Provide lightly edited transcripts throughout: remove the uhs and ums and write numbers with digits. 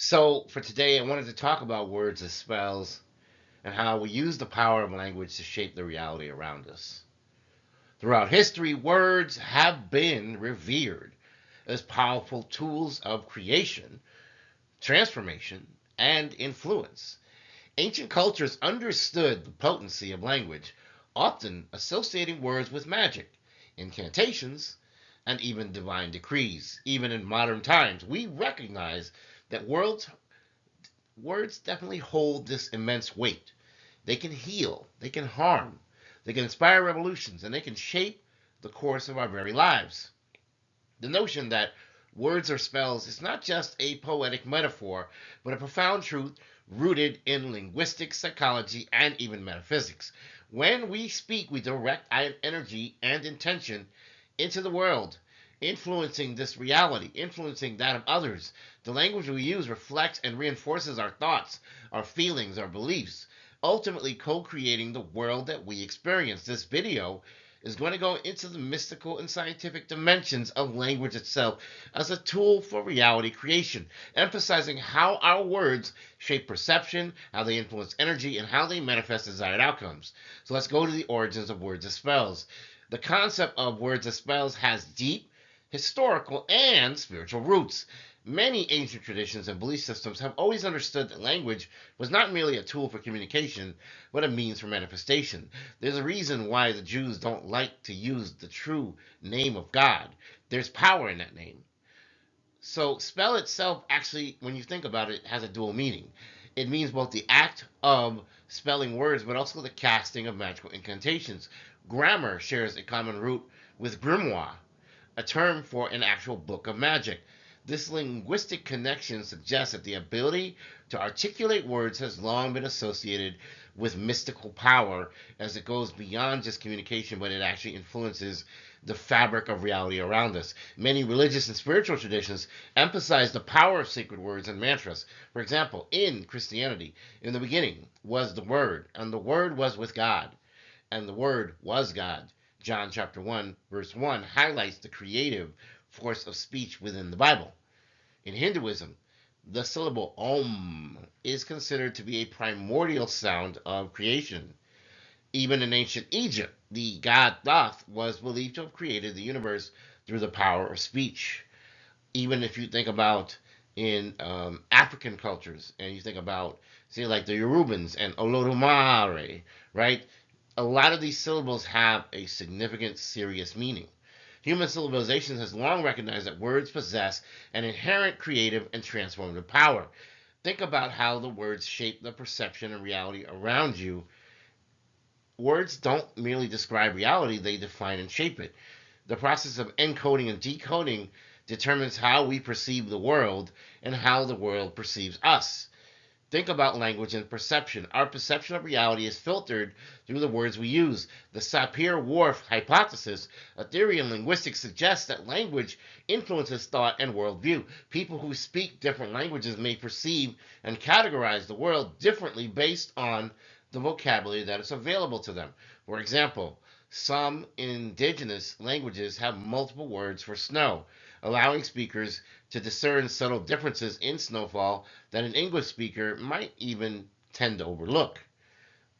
So, for today, I wanted to talk about words as spells and how we use the power of language to shape the reality around us. Throughout history, words have been revered as powerful tools of creation, transformation, and influence. Ancient cultures understood the potency of language, often associating words with magic, incantations, and even divine decrees. Even in modern times, we recognize that words definitely hold this immense weight. They can heal, they can harm, they can inspire revolutions, and they can shape the course of our very lives. The notion that words are spells is not just a poetic metaphor, but a profound truth rooted in linguistics, psychology, and even metaphysics. When we speak, we direct energy and intention into the world, influencing this reality, influencing that of others. The language we use reflects and reinforces our thoughts, our feelings, our beliefs, ultimately co creating the world that we experience. This video is going to go into the mystical and scientific dimensions of language itself as a tool for reality creation, emphasizing how our words shape perception, how they influence energy, and how they manifest desired outcomes. So let's go to the origins of words as spells. The concept of words as spells has deep historical and spiritual roots. Many ancient traditions and belief systems have always understood that language was not merely a tool for communication, but a means for manifestation. There's a reason why the Jews don't like to use the true name of God. There's power in that name. So, spell itself actually, when you think about it, has a dual meaning. It means both the act of spelling words, but also the casting of magical incantations. Grammar shares a common root with grimoire, a term for an actual book of magic. This linguistic connection suggests that the ability to articulate words has long been associated with mystical power as it goes beyond just communication, but it actually influences the fabric of reality around us. Many religious and spiritual traditions emphasize the power of sacred words and mantras. For example, in Christianity, in the beginning was the Word, and the Word was with God, and the Word was God. John chapter 1, verse 1 highlights the creative force of speech within the Bible. In Hinduism, the syllable Om is considered to be a primordial sound of creation. Even in ancient Egypt, the god Thoth was believed to have created the universe through the power of speech. Even if you think about in African cultures, and you think about, say, like the Yorubans and Olodumare, right? A lot of these syllables have a significant, serious meaning. Human civilization has long recognized that words possess an inherent creative and transformative power. Think about how the words shape the perception and reality around you. Words don't merely describe reality, they define and shape it. The process of encoding and decoding determines how we perceive the world and how the world perceives us. Think about language and perception. Our perception of reality is filtered through the words we use. The Sapir-Whorf Hypothesis, a theory in linguistics, suggests that language influences thought and worldview. People who speak different languages may perceive and categorize the world differently based on the vocabulary that is available to them. For example, some indigenous languages have multiple words for snow, allowing speakers to discern subtle differences in snowfall that an English speaker might even tend to overlook.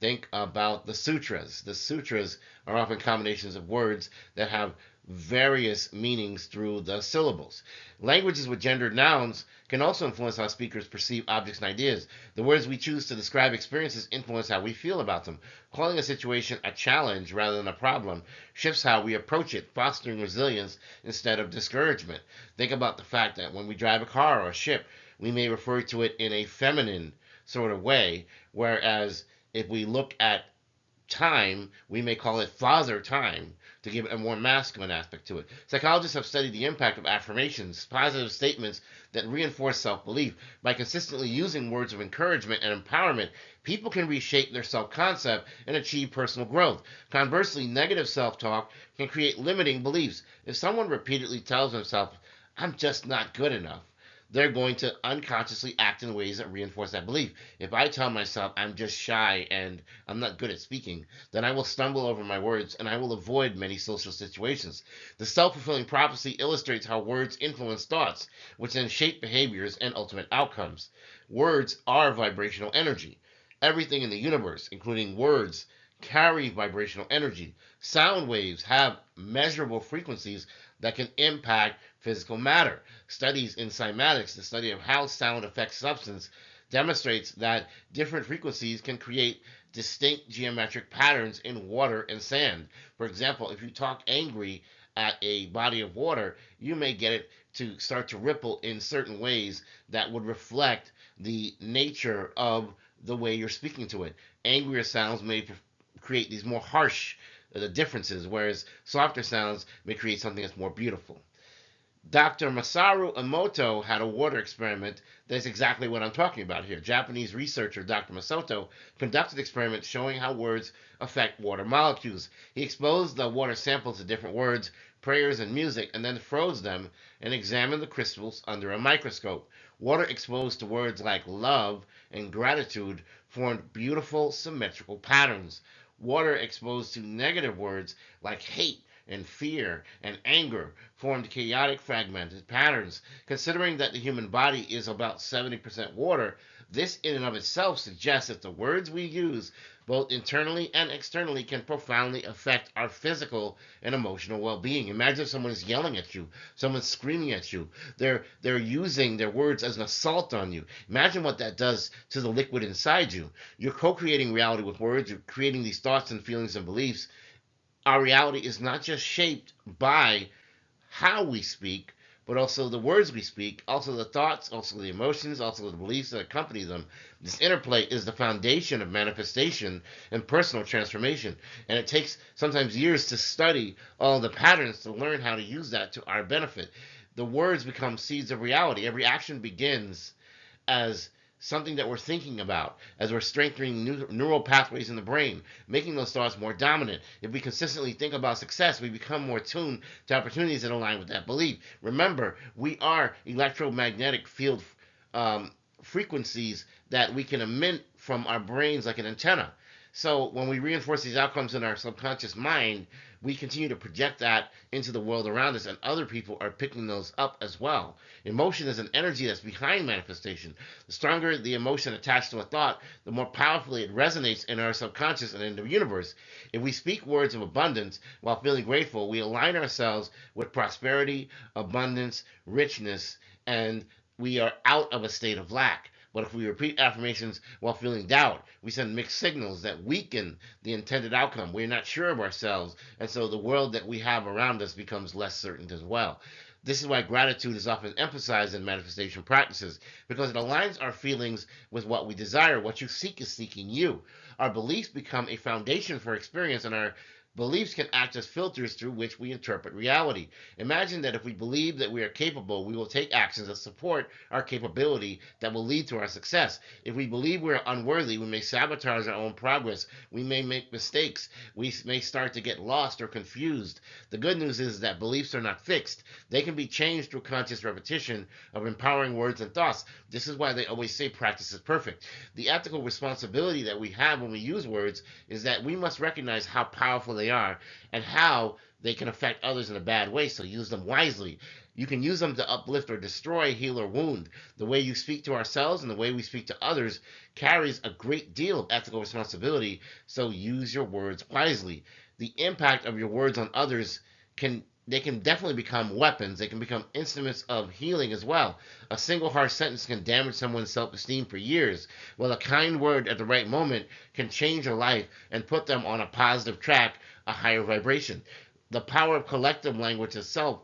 Think about the sutras. The sutras are often combinations of words that have various meanings through the syllables. Languages with gendered nouns can also influence how speakers perceive objects and ideas. The words we choose to describe experiences influence how we feel about them. Calling a situation a challenge rather than a problem shifts how we approach it, fostering resilience instead of discouragement. Think about the fact that when we drive a car or a ship, we may refer to it in a feminine sort of way, whereas if we look at time, we may call it father time to give a more masculine aspect to it. Psychologists have studied the impact of affirmations, positive statements that reinforce self belief. By consistently using words of encouragement and empowerment, people can reshape their self concept and achieve personal growth. Conversely, negative self talk can create limiting beliefs. If someone repeatedly tells himself, I'm just not good enough, they're going to unconsciously act in ways that reinforce that belief. If I tell myself I'm just shy and I'm not good at speaking, then I will stumble over my words and I will avoid many social situations. The self fulfilling prophecy illustrates how words influence thoughts, which then shape behaviors and ultimate outcomes. Words are vibrational energy. Everything in the universe, including words, carry vibrational energy. Sound waves have measurable frequencies that can impact physical matter. Studies in cymatics, the study of how sound affects substance, demonstrates that different frequencies can create distinct geometric patterns in water and sand. For example, if you talk angry at a body of water, you may get it to start to ripple in certain ways that would reflect the nature of the way you're speaking to it. Angrier sounds may create these more harsh differences, whereas softer sounds may create something that's more beautiful. Dr. Masaru Emoto had a water experiment that's exactly what I'm talking about here. Japanese researcher Dr. Masato conducted experiments showing how words affect water molecules. He exposed the water samples to different words, prayers, and music, and then froze them and examined the crystals under a microscope. Water exposed to words like love and gratitude formed beautiful symmetrical patterns. Water exposed to negative words like hate and fear and anger formed chaotic fragmented patterns. Considering that the human body is about 70% water, this in and of itself suggests that the words we use, both internally and externally, can profoundly affect our physical and emotional well-being. Imagine if someone is yelling at you, someone's screaming at you. They're using their words as an assault on you. Imagine what that does to the liquid inside you. You're co-creating reality with words. You're creating these thoughts and feelings and beliefs. Our reality is not just shaped by how we speak, but also the words we speak, also the thoughts, also the emotions, also the beliefs that accompany them. This interplay is the foundation of manifestation and personal transformation. And it takes sometimes years to study all the patterns to learn how to use that to our benefit. The words become seeds of reality. Every action begins as something that we're thinking about, as we're strengthening neural pathways in the brain, making those thoughts more dominant. If we consistently think about success, we become more tuned to opportunities that align with that belief. Remember, we are electromagnetic field frequencies that we can emit from our brains like an antenna. So when we reinforce these outcomes in our subconscious mind, we continue to project that into the world around us, and other people are picking those up as well. Emotion is an energy that's behind manifestation. The stronger the emotion attached to a thought, the more powerfully it resonates in our subconscious and in the universe. If we speak words of abundance while feeling grateful, we align ourselves with prosperity, abundance, richness, and we are out of a state of lack. But if we repeat affirmations while feeling doubt, we send mixed signals that weaken the intended outcome. We're not sure of ourselves, and so the world that we have around us becomes less certain as well. This is why gratitude is often emphasized in manifestation practices, because it aligns our feelings with what we desire. What you seek is seeking you. Our beliefs become a foundation for experience, and our beliefs can act as filters through which we interpret reality. Imagine that if we believe that we are capable, we will take actions that support our capability that will lead to our success. If we believe we are unworthy, we may sabotage our own progress. We may make mistakes. We may start to get lost or confused. The good news is that beliefs are not fixed. They can be changed through conscious repetition of empowering words and thoughts. This is why they always say practice is perfect. The ethical responsibility that we have when we use words is that we must recognize how powerful they are and how they can affect others in a bad way. So use them wisely. You can use them to uplift or destroy, heal or wound. The way you speak to ourselves and the way we speak to others carries a great deal of ethical responsibility. So use your words wisely. The impact of your words on others can definitely become weapons. They can become instruments of healing as well. A single harsh sentence can damage someone's self-esteem for years, while a kind word at the right moment can change a life and put them on a positive track, a higher vibration. The power of collective language itself,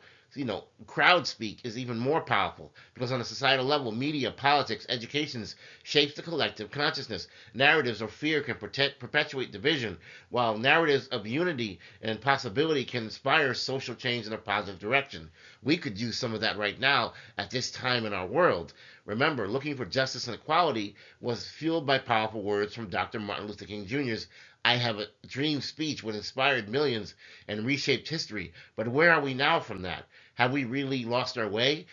crowd speak is even more powerful because on a societal level, media, politics, education shapes the collective consciousness. Narratives of fear can perpetuate division, while narratives of unity and possibility can inspire social change in a positive direction. We could use some of that right now at this time in our world. Remember, looking for justice and equality was fueled by powerful words from Dr. Martin Luther King Jr.'s "I Have a Dream" speech, which inspired millions and reshaped history. But where are we now from that? Have we really lost our way?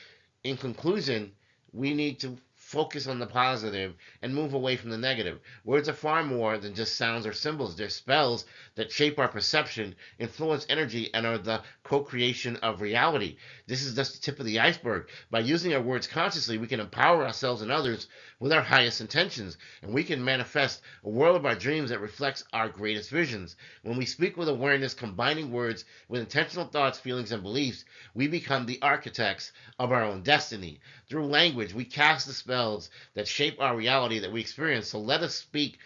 In conclusion, We need to focus on the positive and move away from the negative. Words are far more than just sounds or symbols. They're spells that shape our perception, influence energy, and are the co-creation of reality. This is just the tip of the iceberg. By using our words consciously, we can empower ourselves and others with our highest intentions, and we can manifest a world of our dreams that reflects our greatest visions. When we speak with awareness, combining words with intentional thoughts, feelings, and beliefs, we become the architects of our own destiny. Through language, we cast the spells that shape our reality that we experience. So let us speak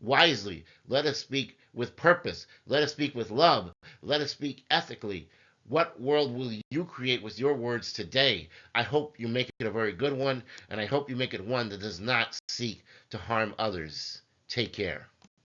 wisely. Let us speak with purpose. Let us speak with love. Let us speak ethically. What world will you create with your words today? I hope you make it a very good one, and I hope you make it one that does not seek to harm others. Take care.